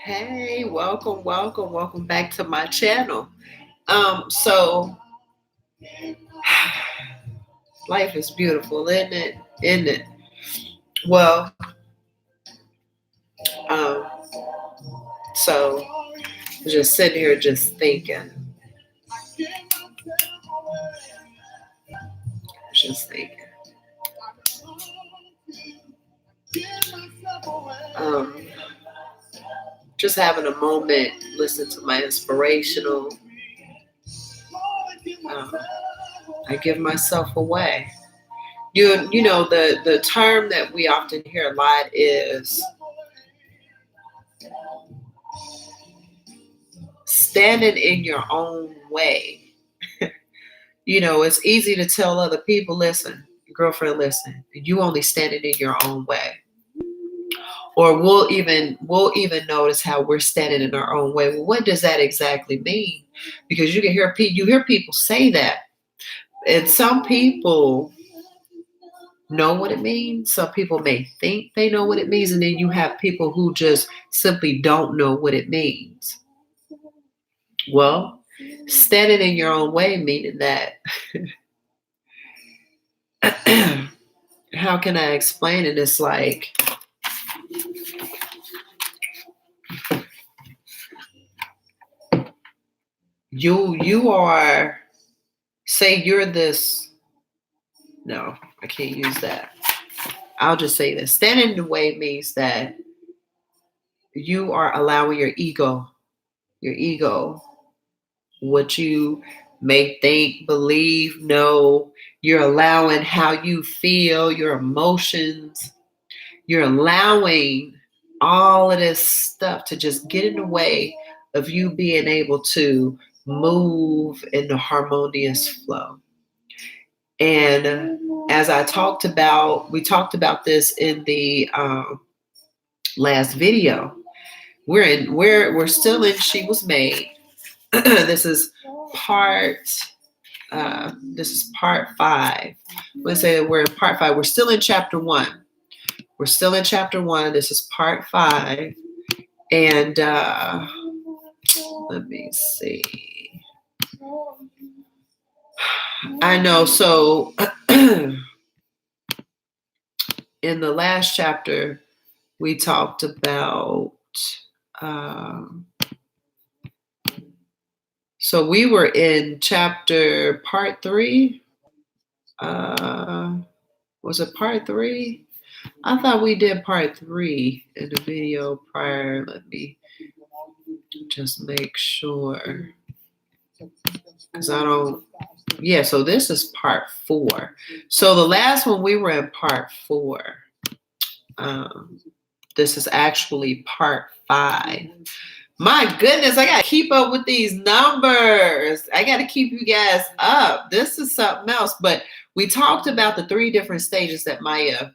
Hey, welcome back to my channel. So life is beautiful, isn't it? Isn't it? Well, um, so just sitting here just thinking, just thinking. Um, just having a moment, listen to my inspirational. Um, I give myself away. You know the term that we often hear a lot is standing in your own way. It's easy to tell other people, listen, girlfriend, listen, you only standing in your own way. Or we'll even notice how we're standing in our own way. Well, what does that exactly mean? Because you hear people say that, and some people know what it means. Some people may think they know what it means, and then you have people who just simply don't know what it means. Well, standing in your own way, meaning that how can I explain it? It's like you are, say you're this. No, I can't use that. I'll just say this. Standing in the way means that you are allowing your ego, what you may think, believe, know, you're allowing how you feel, your emotions, you're allowing all of this stuff to just get in the way of you being able to move in the harmonious flow. And as we talked about this in the last video. We're still in She Was Made. this is part this is part 5. Let's say that we're in part 5. We're still in chapter 1. We're still in chapter 1. This is part 5. And let me see. I know. So in the last chapter, we talked about. So we were in chapter part 3. Was it part 3? I thought we did part 3 in the video prior. Let me just make sure. Because I don't. Yeah, so this is part 4. So the last one we were in part 4. This is actually part 5. My goodness, I got to keep up with these numbers. I got to keep you guys up. This is something else. But we talked about the 3 different stages that Maya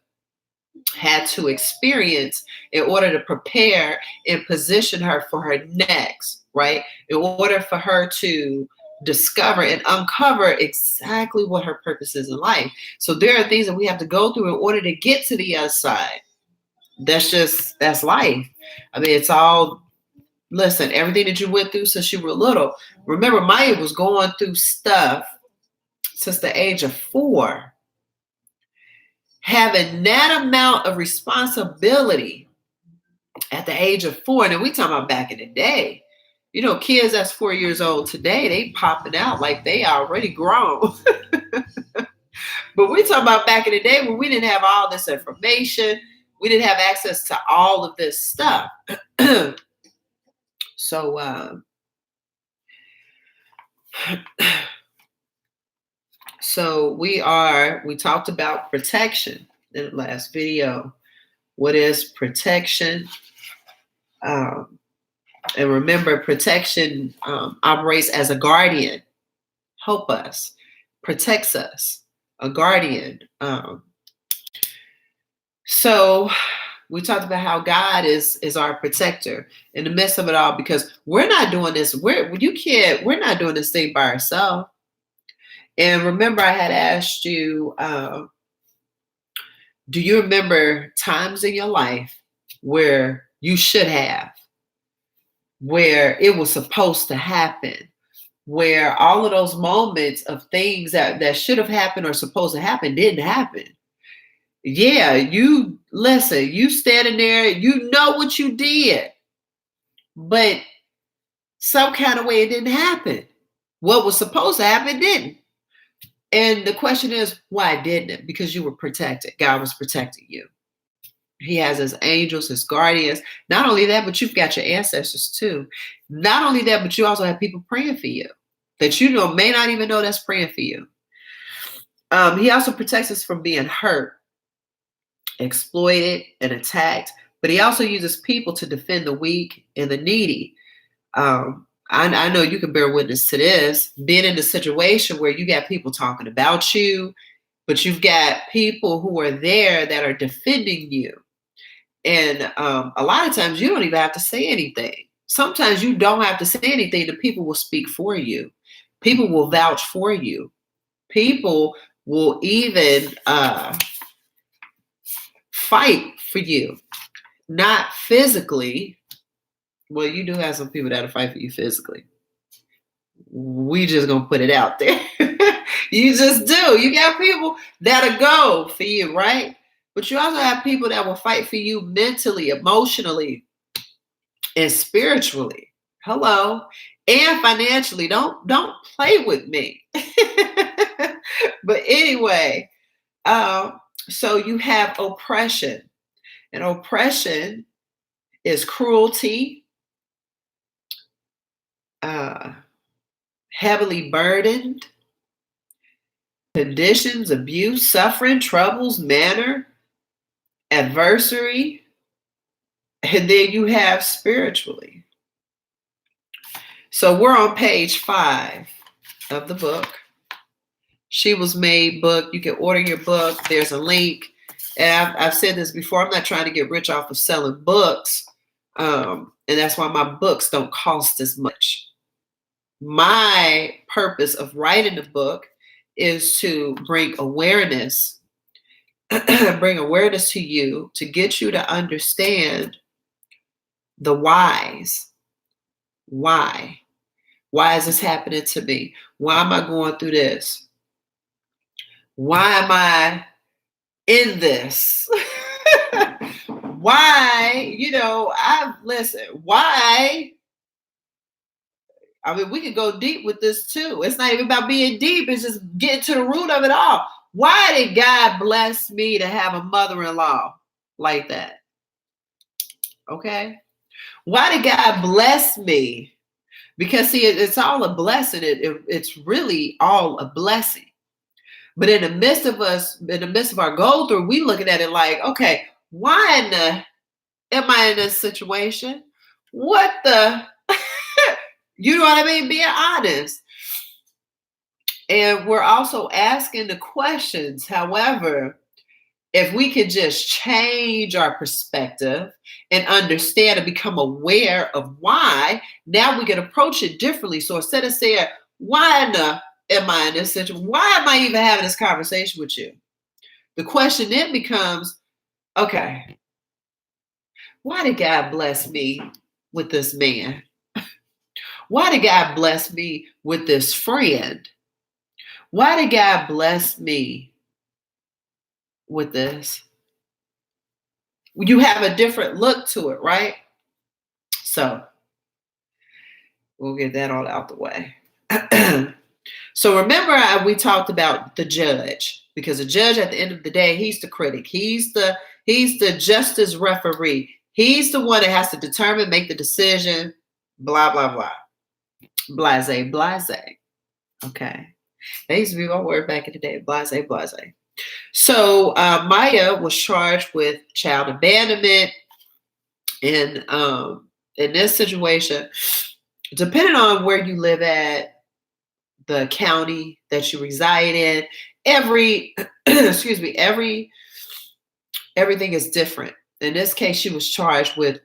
had to experience in order to prepare and position her for her next, right? In order for her to discover and uncover exactly what her purpose is in life. So there are things that we have to go through in order to get to the other side. That's life. I mean, it's all, listen, everything that you went through since you were little. Remember, Maya was going through stuff since the age of 4. Having that amount of responsibility at the age of 4, and we talking about back in the day. Kids that's 4 years old today, they popping out like they already grown. But we talking about back in the day when we didn't have all this information. We didn't have access to all of this stuff. So we talked about protection in the last video. What is protection? And remember, protection operates as a guardian. Help us, protects us, a guardian. So we talked about how God is our protector in the midst of it all, because we're not doing this. We're not doing this thing by ourselves. And remember, I had asked you, do you remember times in your life where you should have, where it was supposed to happen, where all of those moments of things that should have happened or supposed to happen didn't happen. Yeah, you listen, you standing there, you know what you did, but some kind of way it didn't happen. What was supposed to happen didn't. And the question is, why didn't it? Because you were protected. God was protecting you. He has his angels, his guardians. Not only that, but you've got your ancestors too. Not only that, but you also have people praying for you that you know may not even know that's praying for you. He also protects us from being hurt, exploited, and attacked. But he also uses people to defend the weak and the needy. I know you can bear witness to this, being in a situation where you got people talking about you, but you've got people who are there that are defending you. And a lot of times you don't even have to say anything. Sometimes you don't have to say anything. The people will speak for you. People will vouch for you. People will even fight for you. Not physically. Well, you do have some people that'll fight for you physically. We just gonna put it out there. You just do. You got people that'll go for you, right? But you also have people that will fight for you mentally, emotionally, and spiritually. Hello. And financially. Don't play with me. But anyway, so you have oppression. And oppression is cruelty, heavily burdened, conditions, abuse, suffering, troubles, manner, adversary, and then you have spiritually. So we're on page 5 of the book. She Was Made book. You can order your book. There's a link. And I've said this before. I'm not trying to get rich off of selling books. And that's why my books don't cost as much. My purpose of writing the book is to bring awareness to you, to get you to understand the whys. Why? Why is this happening to me? Why am I going through this? Why am I in this? Why, why? I mean, we could go deep with this too. It's not even about being deep. It's just getting to the root of it all. Why did God bless me to have a mother-in-law like that? Okay. Why did God bless me? Because see, it's all a blessing. It's really all a blessing. But in the midst of our go through, we looking at it like, okay, why am I in this situation? What the, you know what I mean? Being honest. And we're also asking the questions. However, if we could just change our perspective and understand and become aware of why, now we can approach it differently. So instead of saying, why am I in this situation? Why am I even having this conversation with you? The question then becomes, okay, why did God bless me with this man? Why did God bless me with this friend? Why did God bless me with this? You have a different look to it, right? So we'll get that all out the way. So remember we talked about the judge, because the judge at the end of the day, he's the critic. He's the justice referee. He's the one that has to determine, make the decision, blah, blah, blah. Blase, blase. Okay. That used to be my word back in the day, blase, blase. So Maya was charged with child abandonment. And in this situation, depending on where you live at, the county that you reside in, everything is different. In this case, she was charged with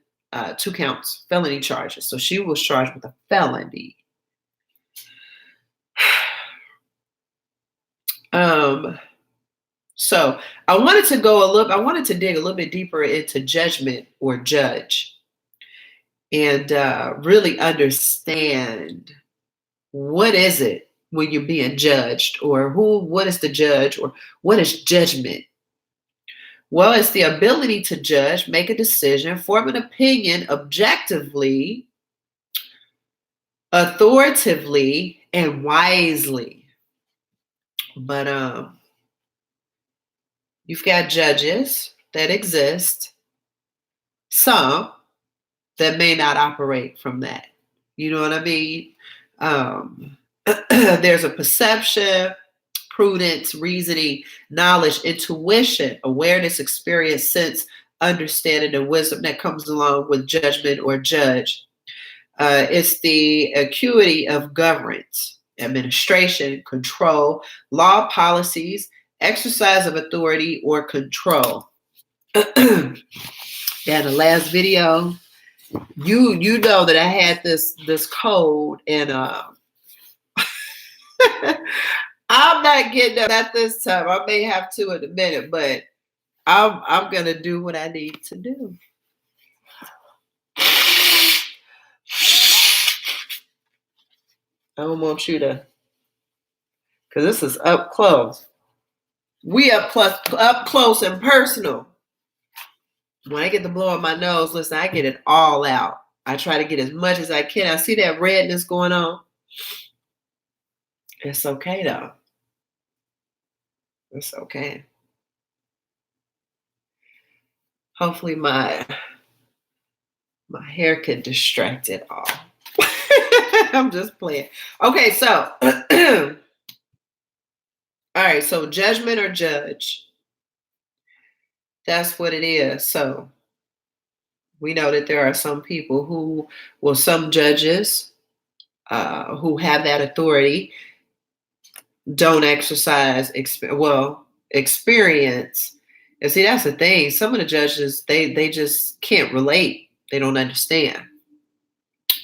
2 counts, felony charges. So she was charged with a felony. So I wanted to dig a little bit deeper into judgment or judge. and really understand what is it when you're being judged, or what is the judge, or what is judgment? Well, it's the ability to judge, make a decision, form an opinion objectively, authoritatively, and wisely. But you've got judges that exist, some that may not operate from that. You know what I mean? There's a perception, prudence, reasoning, knowledge, intuition, awareness, experience, sense, understanding, and wisdom that comes along with judgment or judge. It's the acuity of governance, administration, control, law, policies, exercise of authority or control. In the last video, you know that I had this code, and I'm not getting it at this time. I may have to in a minute, but I'm gonna do what I need to do. I don't want you to, because this is up close. We up close and personal. When I get the blow on my nose, listen, I get it all out. I try to get as much as I can. I see that redness going on. It's okay though. It's okay. Hopefully my hair can distract it all. I'm just playing. Okay, so all right, so judgment or judge. That's what it is. So we know that there are some people who, well, some judges who have that authority don't exercise experience. And see, that's the thing. Some of the judges, they just can't relate. They don't understand.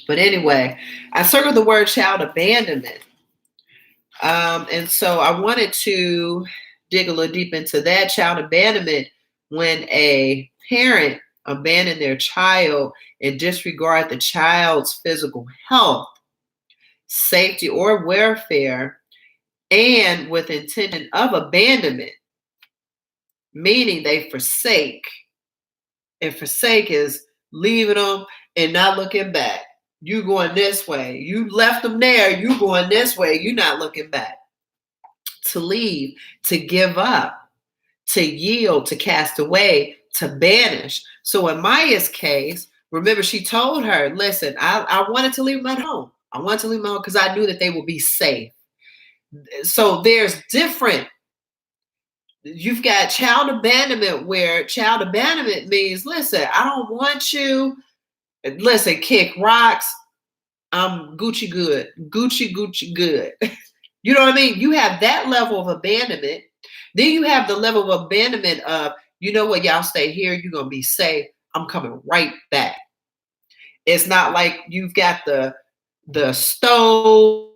But anyway, I circled the word child abandonment. And so I wanted to dig a little deep into that. Child abandonment, when a parent abandon their child and disregard the child's physical health, safety, or welfare, and with intention of abandonment, meaning they forsake. And forsake is leaving them and not looking back. You going this way. You left them there. You going this way. You're not looking back. To leave, to give up, to yield, to cast away, to banish. So in Maya's case, remember, she told her, listen, I wanted to leave them at home. I wanted to leave them at home because I knew that they would be safe. So there's different. You've got child abandonment, where child abandonment means, listen, I don't want you. Listen, kick rocks. I'm Gucci good. Gucci good. You know what I mean? You have that level of abandonment. Then you have the level of abandonment of, you know what, y'all stay here. You're going to be safe. I'm coming right back. It's not like you've got the stove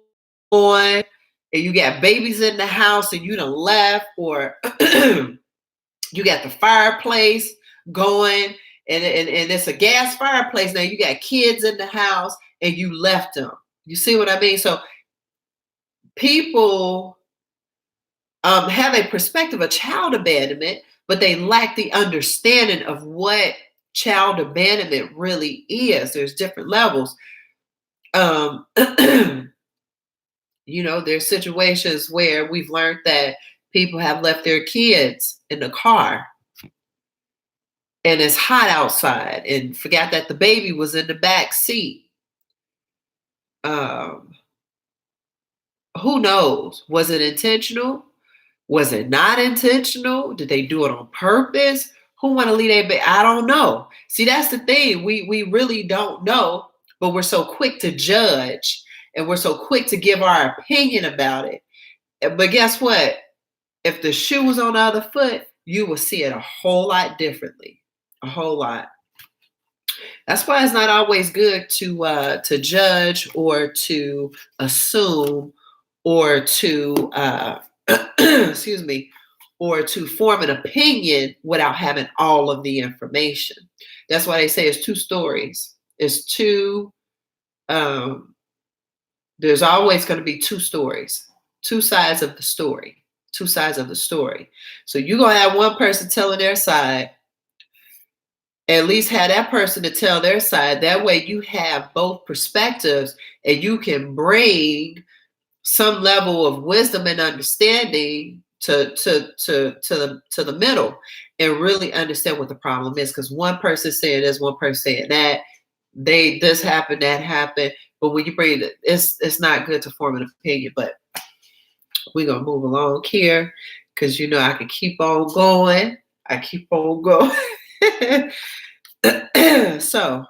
on and you got babies in the house and you done left, or you got the fireplace going and it's a gas fireplace. Now you got kids in the house and you left them. You see what I mean? So people have a perspective of child abandonment, but they lack the understanding of what child abandonment really is. There's different levels. You know, there's situations where we've learned that people have left their kids in the car and it's hot outside and forgot that the baby was in the back seat. Who knows? Was it intentional? Was it not intentional? Did they do it on purpose? Who want to leave their baby? I don't know. See, that's the thing. We really don't know, but we're so quick to judge and we're so quick to give our opinion about it. But guess what? If the shoe was on the other foot, you will see it a whole lot differently. A whole lot. That's why it's not always good to judge or to assume or to excuse me, or to form an opinion without having all of the information. That's why they say it's two stories. It's two. There's always going to be two stories, two sides of the story, two sides of the story. So you're going to have one person telling their side, at least have that person to tell their side. That way you have both perspectives and you can bring some level of wisdom and understanding to the middle and really understand what the problem is. Because one person saying this, one person saying that, this happened, that happened. But when you bring it, it's not good to form an opinion. But we're gonna move along here because I can keep on going. I keep on going. So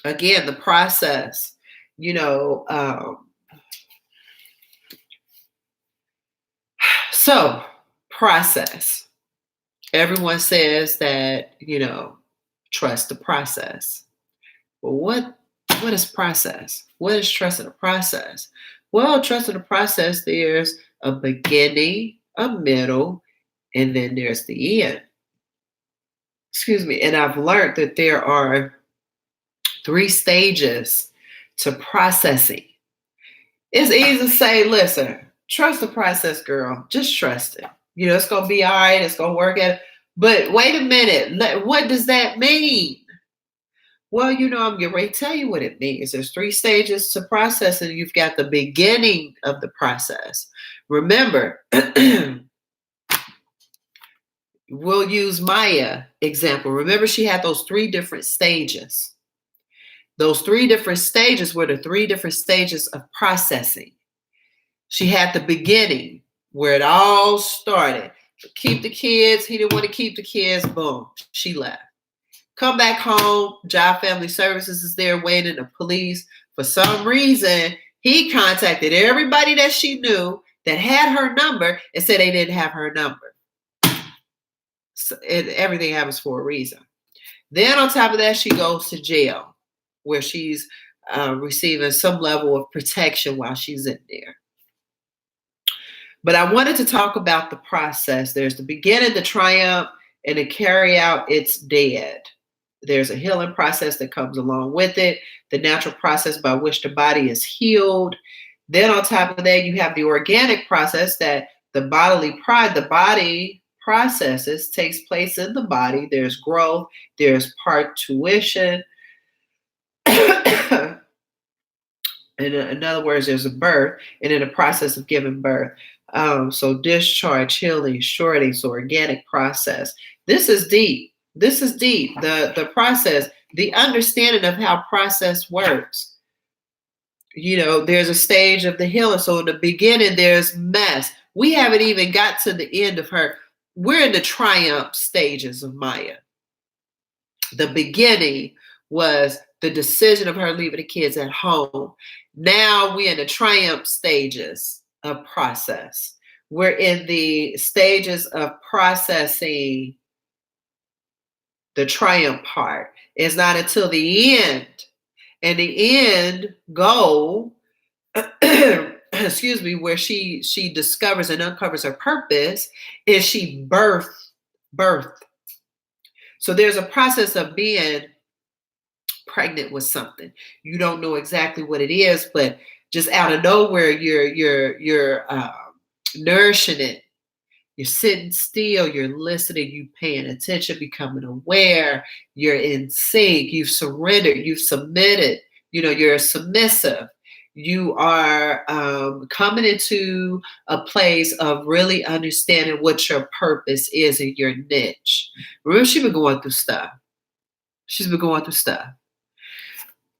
again, the process, so process. Everyone says that, trust the process. But what is process? What is trust in the process? Well, trust in the process, there's a beginning, a middle, and then there's the end. Excuse me. And I've learned that there are 3 stages to processing. It's easy to say, listen, trust the process, girl. Just trust it. It's going to be all right. It's going to work out. But wait a minute. What does that mean? Well, I'm getting ready to tell you what it means. There's 3 stages to processing. You've got the beginning of the process. Remember, we'll use Maya example. Remember, she had those 3 different stages. Those 3 different stages were the 3 different stages of processing. She had the beginning where it all started. Keep the kids. He didn't want to keep the kids. Boom. She left. Come back home. Job Family Services is there waiting. The police. For some reason, he contacted everybody that she knew that had her number and said they didn't have her number. So everything happens for a reason. Then on top of that, she goes to jail where she's receiving some level of protection while she's in there. But I wanted to talk about the process. There's the beginning, the triumph, and the carry out, it's dead. There's a healing process that comes along with it, the natural process by which the body is healed. Then on top of that, you have the organic process that the body processes, takes place in the body. There's growth, there's parturition. In other words, there's a birth and then a process of giving birth. So discharge, healing, shorting, so organic process. This is deep. The process, the understanding of how process works. There's a stage of the healing. So in the beginning, there's mess. We haven't even got to the end of her. We're in the triumph stages of Maya. The beginning was the decision of her leaving the kids at home. Now we're in the triumph stages of process. We're in the stages of processing the triumph part. It's not until the end. And the end goal, excuse me, where she discovers and uncovers her purpose, is she birth. So there's a process of being pregnant with something. You don't know exactly what it is, but just out of nowhere, you're nourishing it. You're sitting still, you're listening, you're paying attention, becoming aware, you're in sync, you've surrendered, you've submitted, you're submissive. You are coming into a place of really understanding what your purpose is in your niche. Remember, she's been going through stuff.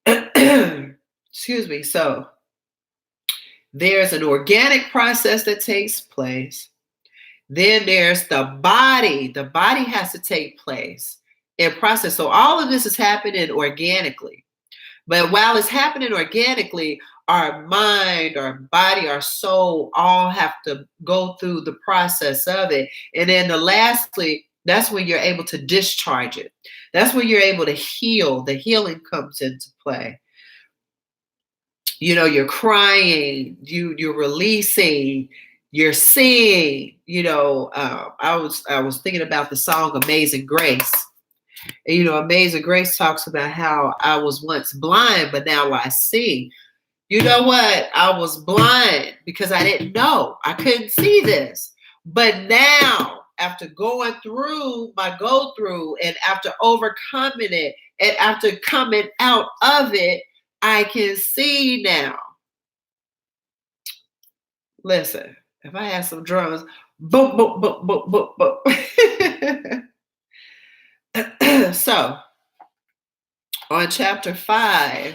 Excuse me. So there's an organic process that takes place. Then there's the body. The body has to take place in process. So all of this is happening organically. But while it's happening organically, our mind, our body, our soul all have to go through the process of it. And then lastly, that's when you're able to discharge it. That's when you're able to heal. The healing comes into play. You're crying, you're releasing, you're seeing. I was thinking about the song Amazing Grace. And, Amazing Grace talks about how I was once blind, but now I see. You know what? I was blind because I didn't know. I couldn't see this. But now, after going through my go through and after overcoming it and after coming out of it, I can see now. Listen, if I had some drums, boom, boom, boom, boom, boom, boom. So, on chapter 5,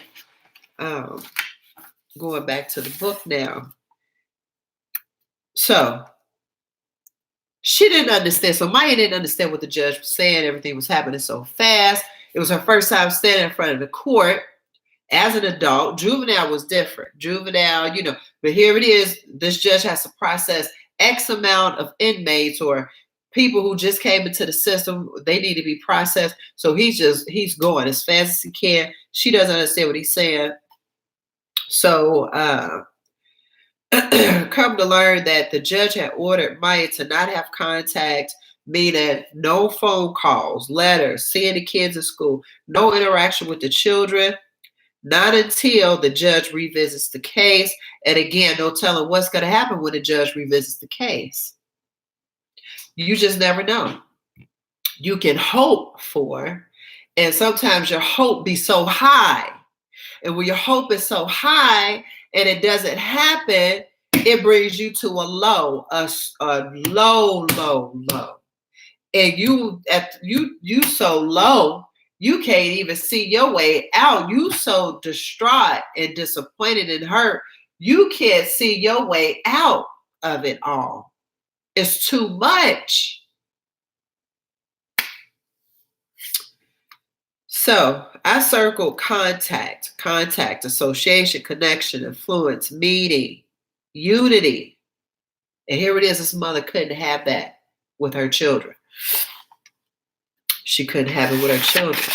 going back to the book now. So, she didn't understand. So Maya didn't understand what the judge was saying. Everything was happening so fast. It was her first time standing in front of the court as an adult. Juvenile was different. Juvenile, but here it is. This judge has to process X amount of inmates or people who just came into the system. They need to be processed. So he's going as fast as he can. She doesn't understand what he's saying. So, come to learn that the judge had ordered Maya to not have contact, meaning no phone calls, letters, seeing the kids in school, no interaction with the children, not until the judge revisits the case. And again, no telling what's going to happen when the judge revisits the case. You just never know. You can hope for, and sometimes your hope be so high. And when your hope is so high and it doesn't happen, it brings you to a low, a low, low, low. And you so low, you can't even see your way out. You so distraught and disappointed and hurt, you can't see your way out of it all. It's too much. So I circled contact, association, connection, influence, meeting, unity. And here it is. This mother couldn't have that with her children. She couldn't have it with her children.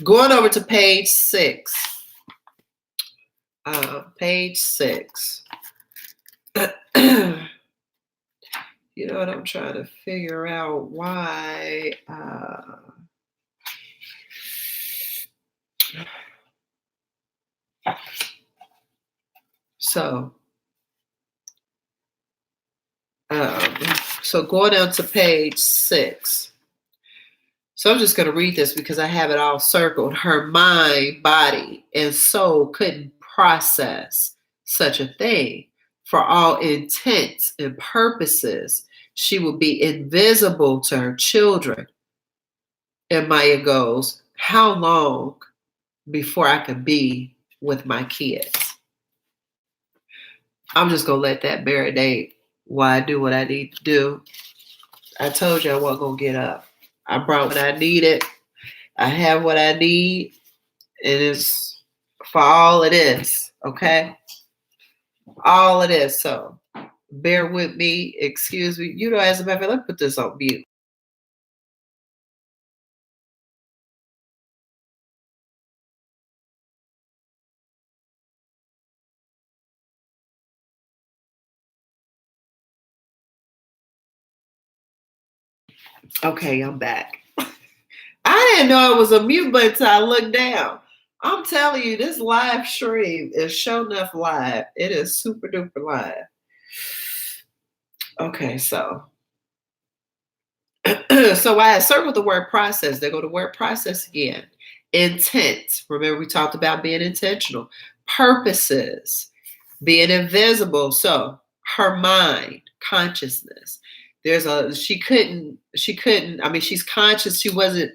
Going over to page 6. Page 6. You know what? I'm trying to figure out why. So going down to page 6. So I'm just going to read this because I have it all circled. Her mind, body, and soul couldn't process such a thing. For all intents and purposes, she would be invisible to her children. And Maya goes, how long before I can be with my kids? I'm just going to let that marinate while I do what I need to do. I told you I wasn't going to get up. I brought what I needed. I have what I need. It is for all it is. Okay? All it is. So bear with me. Excuse me. As a matter of fact, let's put this on mute. Okay, I'm back. I didn't know it was a mute button until I looked down. I'm telling you, this live stream is show enough live. It is super duper live. Okay, so so I circled the word process. They go to word process again. Intent. Remember, we talked about being intentional. Purposes. Being invisible. So her mind, consciousness. She couldn't, she's conscious. She wasn't,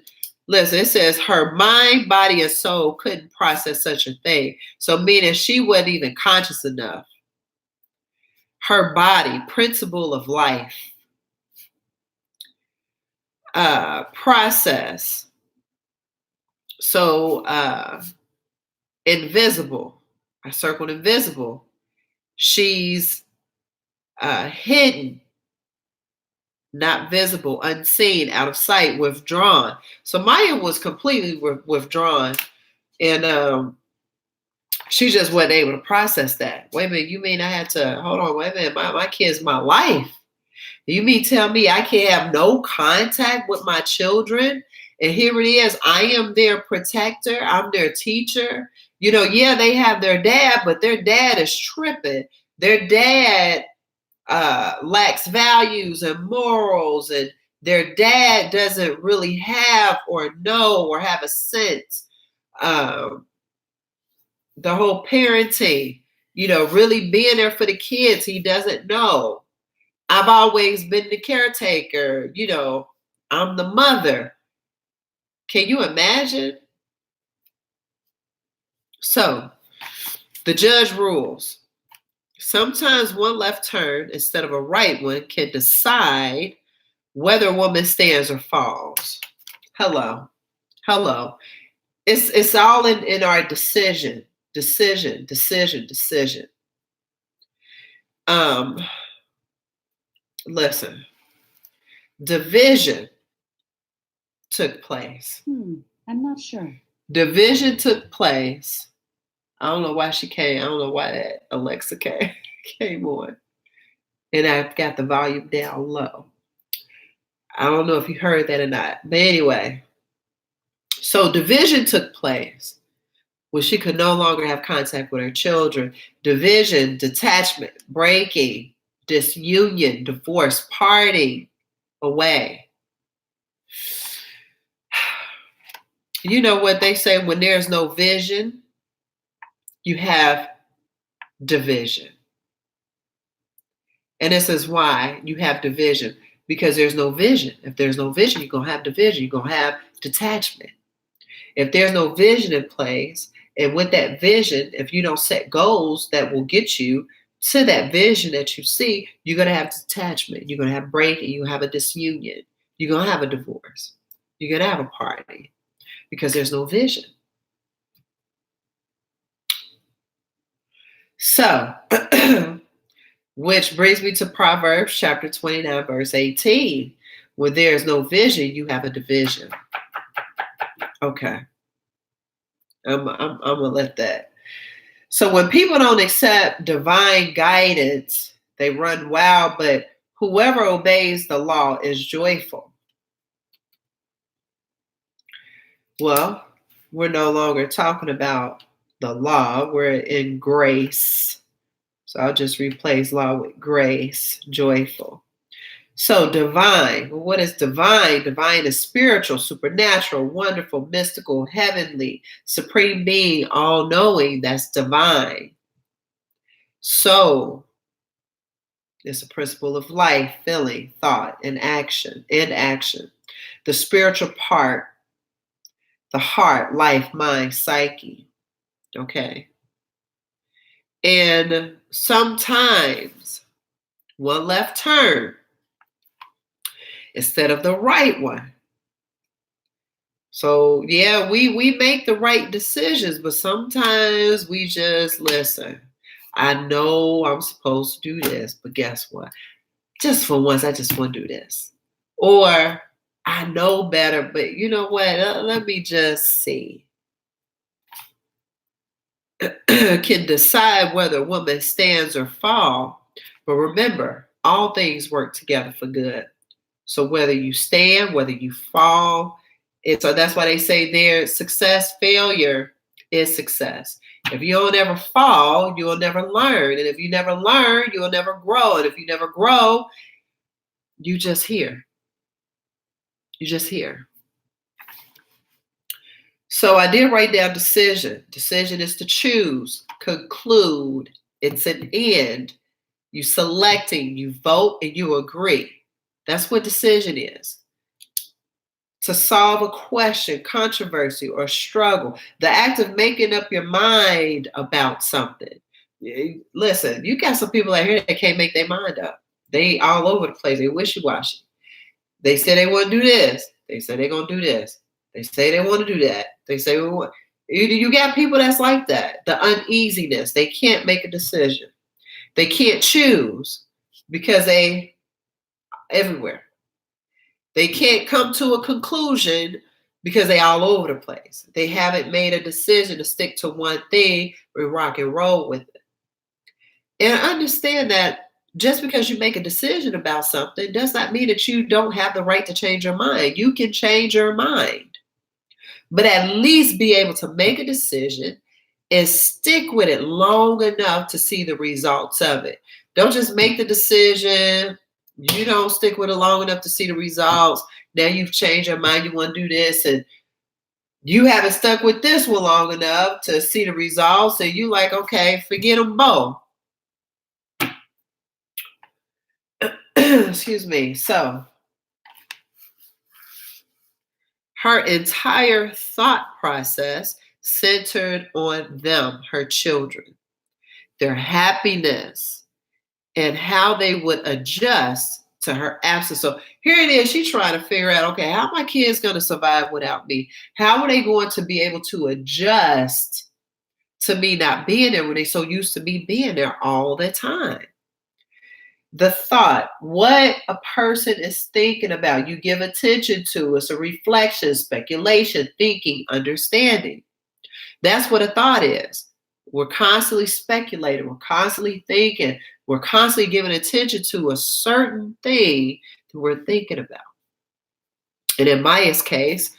listen, it says her mind, body, and soul couldn't process such a thing. So meaning she wasn't even conscious enough. Her body, principle of life. Process. So invisible. I circled invisible. She's hidden, not visible, unseen, out of sight, withdrawn. So Maya was completely withdrawn, and she just wasn't able to process that. Wait a minute, you mean I had to, hold on, wait a minute, my kid's my life. You mean tell me I can't have no contact with my children? And here it is. I am their protector. I'm their teacher. Yeah, they have their dad, but their dad is tripping. Their dad lacks values and morals, and their dad doesn't really have or know or have a sense. The whole parenting, really being there for the kids, he doesn't know. I've always been the caretaker, I'm the mother. Can you imagine? So the judge rules. Sometimes one left turn instead of a right one can decide whether a woman stands or falls. Hello. It's all in our decision. Listen, division took place. I'm not sure. Division took place. I don't know why she came. I don't know why that Alexa came on. And I've got the volume down low. I don't know if you heard that or not. But anyway, so division took place when she could no longer have contact with her children. Division, detachment, breaking, disunion, divorce, parting away. You know what they say, when there's no vision, you have division. And this is why you have division, because there's no vision. If there's no vision, you're going to have division. You're going to have detachment. If there's no vision in place, and with that vision, if you don't set goals that will get you to that vision that you see, you're going to have detachment. You're going to have breaking. You have a disunion. You're going to have a divorce. You're going to have a party because there's no vision. So, which brings me to Proverbs chapter 29, verse 18. When there is no vision, you have a division. Okay. I'm gonna let that. So when people don't accept divine guidance, they run wild, but whoever obeys the law is joyful. Well, we're no longer talking about the law. We're in grace. So I'll just replace law with grace, joyful. So divine, what is divine? Divine is spiritual, supernatural, wonderful, mystical, heavenly, supreme being, all-knowing. That's divine. So it's a principle of life, feeling, thought, and action. The spiritual part, the heart, life, mind, psyche. Okay. And sometimes one left turn instead of the right one. So yeah, we make the right decisions, but sometimes we just listen. I know I'm supposed to do this, but guess what? Just for once, I just want to do this. Or I know better, but you know what? Let me just see. Can decide whether a woman stands or falls. But remember, all things work together for good. So whether you stand, whether you fall, so that's why they say there, success, failure is success. If you don't ever fall, you'll never learn. And if you never learn, you'll never grow. And if you never grow, you just here. You just here. So I did write down decision. Decision is to choose, conclude. It's an end. You selecting, you vote, and you agree. That's what decision is. To solve a question, controversy, or struggle. The act of making up your mind about something. Listen, you got some people out here that can't make their mind up. They all over the place. They wishy-washy. They say they want to do this. They say they're going to do this. They say they want to do that. They say, you got people that's like that. The uneasiness. They can't make a decision. They can't choose because they everywhere. They can't come to a conclusion because they all over the place. They haven't made a decision to stick to one thing or rock and roll with it. And I understand that Just because you make a decision about something does not mean that you don't have the right to change your mind. You can change your mind, but at least be able to make a decision and stick with it long enough to see the results of it. Don't just make the decision. You don't stick with it long enough to see the results. Now you've changed your mind. You want to do this, and you haven't stuck with this one long enough to see the results. And you like, okay, forget them both. Excuse me. So her entire thought process centered on them, her children, their happiness, and how they would adjust to her absence. So here it is. She's trying to figure out, okay, how are my kids going to survive without me? How are they going to be able to adjust to me not being there when they're so used to me being there all the time? The thought, what a person is thinking about, you give attention to. It's a reflection, speculation, thinking, understanding. That's what a thought is. We're constantly speculating, we're constantly thinking, we're constantly giving attention to a certain thing that we're thinking about. And in Maya's case,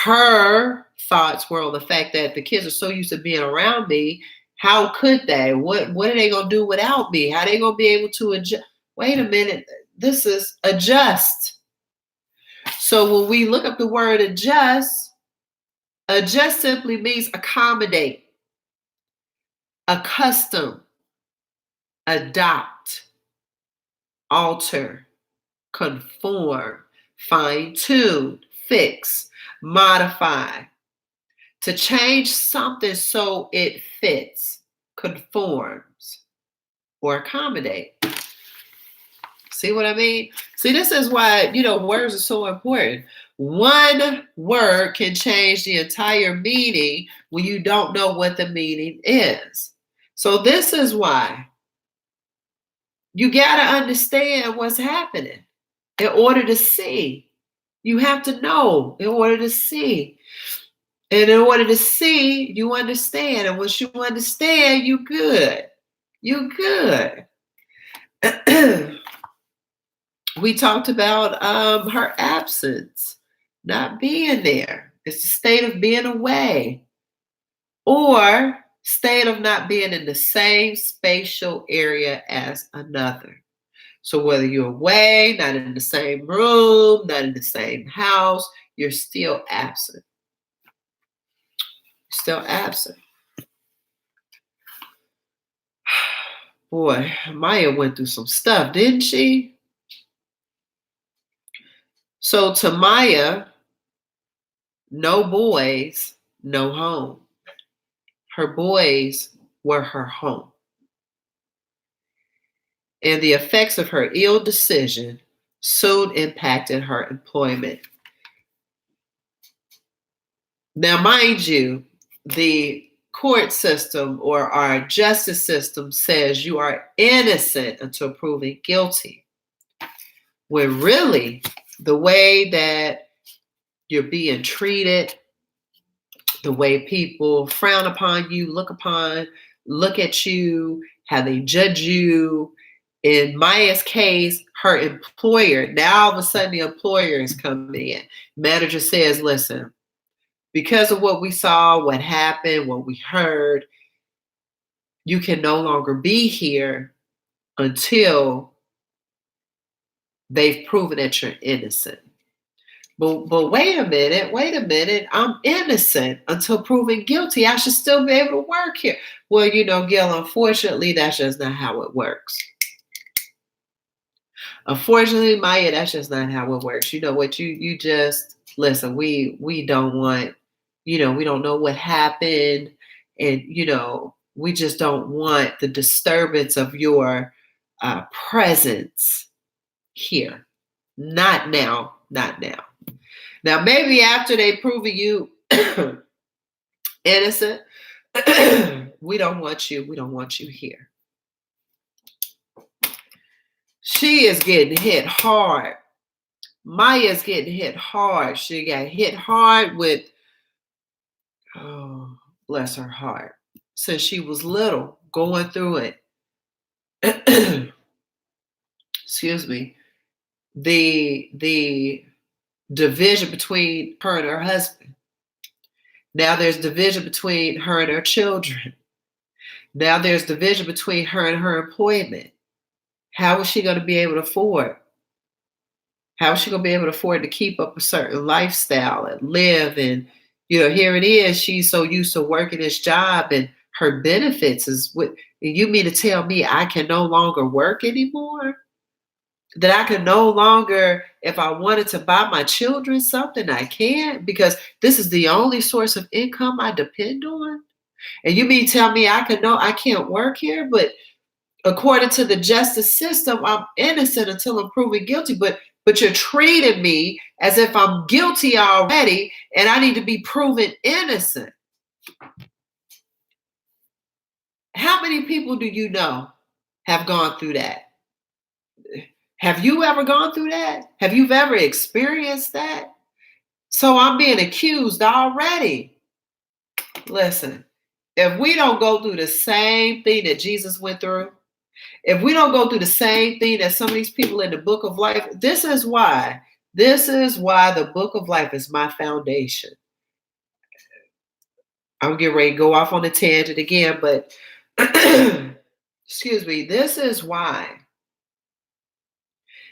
her thoughts were on the fact that the kids are so used to being around me. How could they? What are they gonna do without me? How are they gonna be able to adjust? Wait a minute, this is adjust. So when we look up the word adjust simply means accommodate, accustom, adopt, alter, conform, fine tune, fix, modify. To change something so it fits, conforms, or accommodate. See what I mean? See, this is why, words are so important. One word can change the entire meaning when you don't know what the meaning is. So this is why you got to understand what's happening in order to see. You have to know in order to see. And in order to see, you understand. And once you understand, you good. You good. We talked about her absence, not being there. It's a state of being away or state of not being in the same spatial area as another. So whether you're away, not in the same room, not in the same house, you're still absent. Still absent. Boy, Maya went through some stuff, didn't she? So to Maya, no boys, no home. Her boys were her home. And the effects of her ill decision soon impacted her employment. Now, mind you, the court system or our justice system says you are innocent until proven guilty. When really, the way that you're being treated, the way people frown upon you, look at you, how they judge you. In Maya's case, her employer, now all of a sudden the employer is coming in. Manager says, listen, because of what we saw, what happened, what we heard, you can no longer be here until they've proven that you're innocent. But wait a minute, I'm innocent until proven guilty. I should still be able to work here. Well, Gail, unfortunately, that's just not how it works. Unfortunately, Maya, that's just not how it works. You know what? You just listen. We don't want, we don't know what happened, and we just don't want the disturbance of your presence here. Not now. Not now. Now, maybe after they prove you innocent, we don't want you. We don't want you here. She is getting hit hard. Maya's getting hit hard. She got hit hard with, oh, bless her heart, since she was little, going through it. excuse me, the division between her and her husband. Now there's division between her and her children. Now there's division between her and her employment. How is she going to be able to afford? How is she going to be able to afford to keep up a certain lifestyle and live? And, here it is. She's so used to working this job and her benefits is what you mean to tell me I can no longer work anymore? That I can no longer, if I wanted to buy my children something, I can't because this is the only source of income I depend on? And you mean tell me I can't work here, but according to the justice system, I'm innocent until I'm proven guilty. But you're treating me as if I'm guilty already and I need to be proven innocent. How many people do you know have gone through that? Have you ever gone through that? Have you ever experienced that? So I'm being accused already. Listen, if we don't go through the same thing that Jesus went through, if we don't go through the same thing that some of these people in the book of life, this is why the book of life is my foundation. I'm getting ready to go off on a tangent again, but excuse me, this is why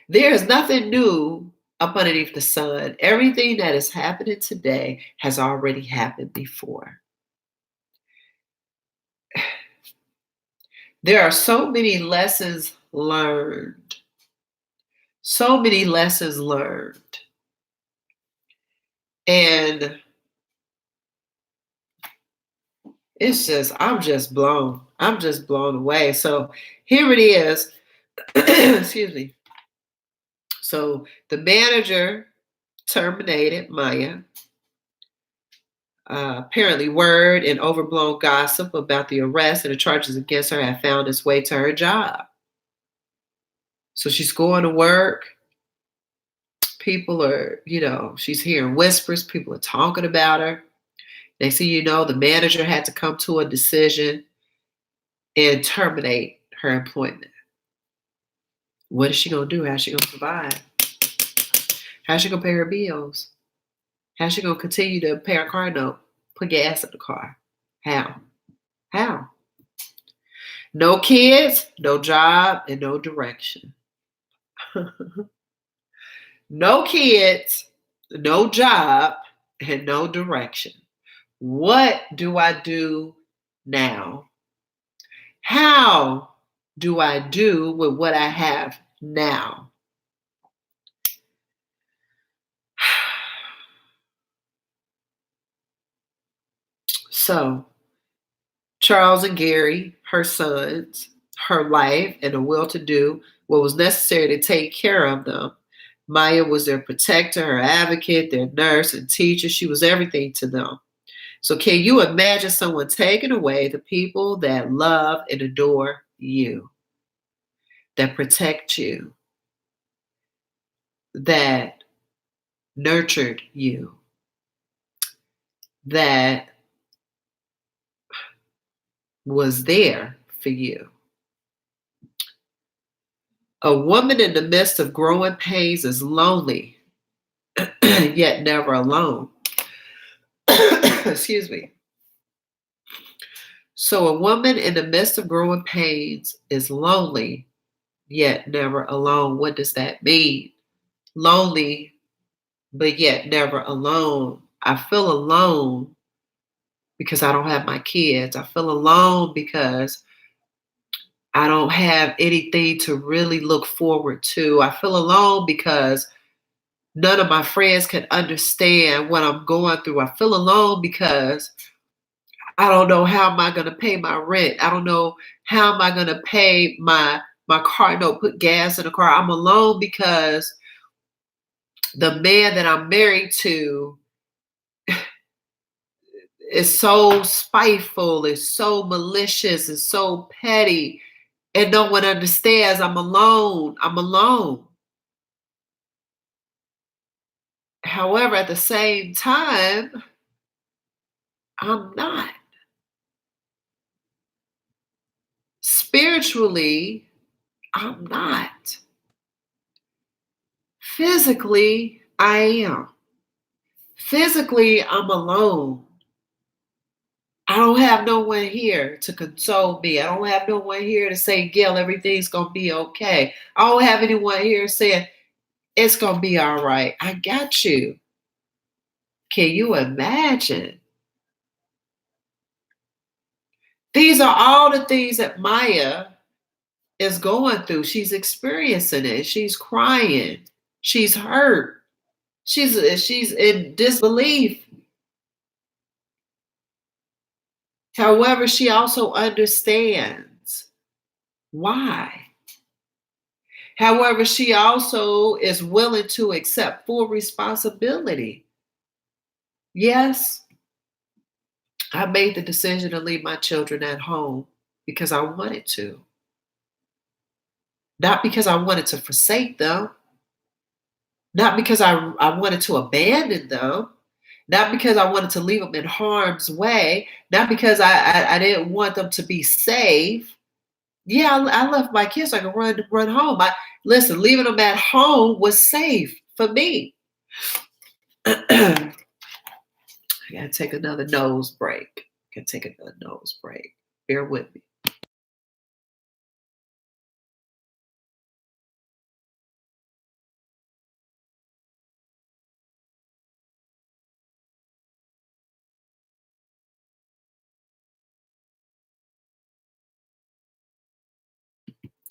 there is nothing new up underneath the sun. Everything that is happening today has already happened before. There are so many lessons learned. So many lessons learned. And it's just, I'm just blown away. So here it is. Excuse me. So the manager terminated Maya. Apparently, word and overblown gossip about the arrest and the charges against her had found its way to her job. So she's going to work. People are, she's hearing whispers. People are talking about her. Next thing you know, the manager had to come to a decision and terminate her employment. What is she going to do? How's she going to survive? How's she going to pay her bills? How's she going to continue to pay her car note? Put gas in the car? How? How? No kids, no job, and no direction. No kids, no job, and no direction. What do I do now? How do I do with what I have now? So, Charles and Gary, her sons, her life, and a will to do what was necessary to take care of them. Maya was their protector, her advocate, their nurse and teacher. She was everything to them. So, can you imagine someone taking away the people that love and adore you, that protect you, that nurtured you, that was there for you? A woman in the midst of growing pains is lonely, yet never alone. Excuse me. So, a woman in the midst of growing pains is lonely, yet never alone. What does that mean? Lonely, but yet never alone. I feel alone because I don't have my kids. I feel alone because I don't have anything to really look forward to. I feel alone because none of my friends can understand what I'm going through. I feel alone because I don't know how am I going to pay my rent. I don't know how am I going to pay my car note, put gas in the car. I'm alone because the man that I'm married to is so spiteful, is so malicious, is so petty, and no one understands. I'm alone. I'm alone. However, at the same time, I'm not. Spiritually, I'm not. Physically, I am. Physically, I'm alone. I don't have no one here to console me. I don't have no one here to say, Gail, everything's going to be okay. I don't have anyone here saying, it's going to be all right. I got you. Can you imagine? These are all the things that Maya is going through. She's experiencing it. She's crying. She's hurt. She's in disbelief. However, she also understands why. However, she also is willing to accept full responsibility. Yes, I made the decision to leave my children at home because I wanted to, not because I wanted to forsake them, not because I wanted to abandon them, not because I wanted to leave them in harm's way, not because I didn't want them to be safe. Yeah, I left my kids so I could run home. Listen, leaving them at home was safe for me. I gotta take another nose break. Bear with me.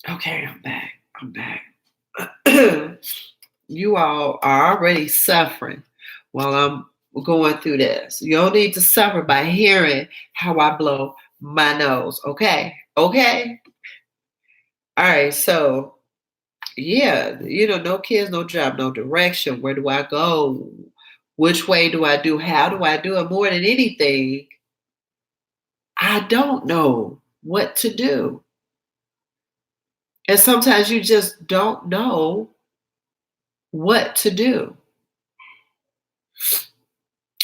Okay, I'm back. You all are already suffering while I'm going through this. You don't need to suffer by hearing how I blow my nose. Okay. Okay. All right. So, yeah, no kids, no job, no direction. Where do I go? Which way do I do? How do I do it? More than anything, I don't know what to do. And sometimes you just don't know what to do.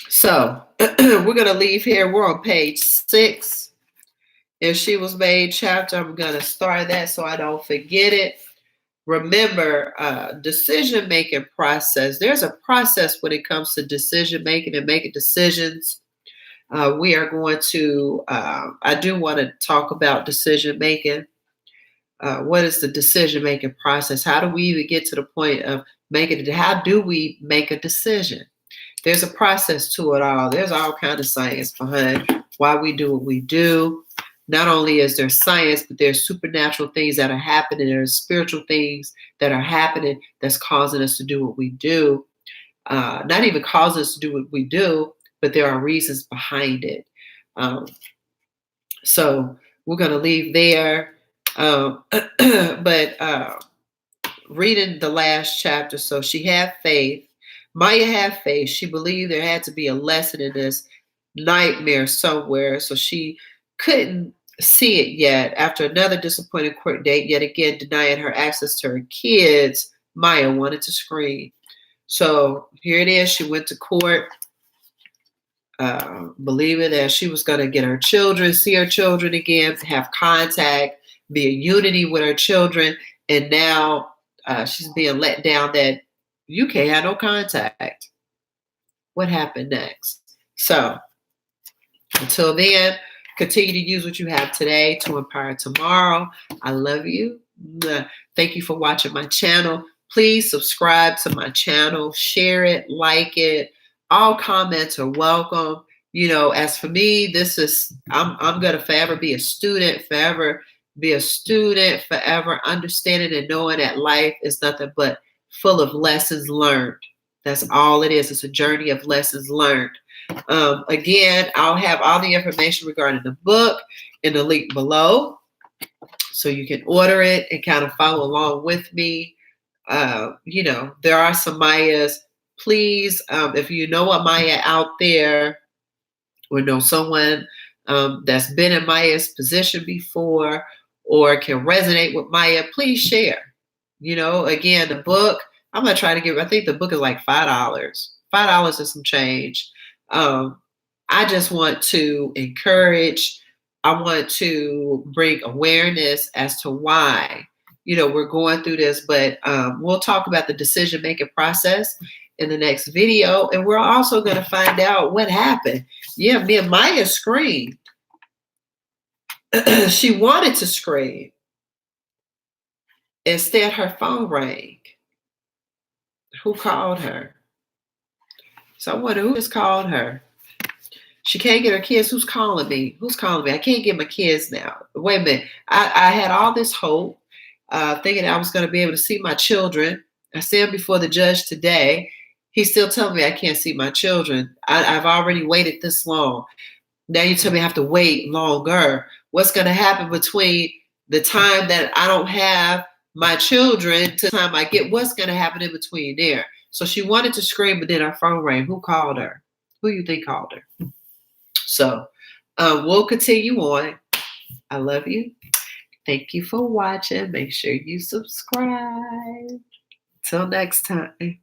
So we're going to leave here. We're on page 6. If She Was Made chapter, I'm going to start that so I don't forget it. Remember, decision-making process. There's a process when it comes to decision making and making decisions. We are going to, I do want to talk about decision making. What is the decision making process? How do we even get to the point of making it? How do we make a decision? There's a process to it all. There's all kind of science behind why we do what we do. Not only is there science, but there's supernatural things that are happening. There's spiritual things that are happening that's causing us to do what we do. Not even causing us to do what we do, but there are reasons behind it. So we're going to leave there. But reading the last chapter, so she had faith. Maya had faith. She believed there had to be a lesson in this nightmare somewhere. So she couldn't see it yet. After another disappointing court date, yet again denying her access to her kids, Maya wanted to scream. So here it is. She went to court, believing that she was going to get her children, see her children again, have contact, be a unity with her children. And now she's being let down that you can't have no contact. What happened next? So until then, continue to use what you have today to empower tomorrow. I love you. Thank you for watching my channel. Please subscribe to my channel, share it, like it. All comments are welcome. As for me, I'm gonna forever be a student, forever understanding and knowing that life is nothing but full of lessons learned. That's all it is. It's a journey of lessons learned. Again, I'll have all the information regarding the book in the link below, so you can order it and kind of follow along with me. There are some Mayas. Please, if you know a Maya out there or know someone that's been in Maya's position before or can resonate with Maya, please share. Again, the book, I'm going to try to give, I think the book is like $5. $5 and some change. I just want to encourage, I want to bring awareness as to why, we're going through this, but we'll talk about the decision-making process in the next video. And we're also going to find out what happened. Yeah, me and Maya screamed. She wanted to scream. Instead, her phone rang. Who called her? So I wonder who just called her. She can't get her kids. Who's calling me? Who's calling me? I can't get my kids now. Wait a minute. I had all this hope, thinking I was going to be able to see my children. I stand before the judge today. He's still telling me I can't see my children. I've already waited this long. Now you tell me I have to wait longer. What's going to happen between the time that I don't have my children to the time I get? What's going to happen in between there? So she wanted to scream, but then her phone rang. Who called her? Who you think called her? So we'll continue on. I love you. Thank you for watching. Make sure you subscribe. Till next time.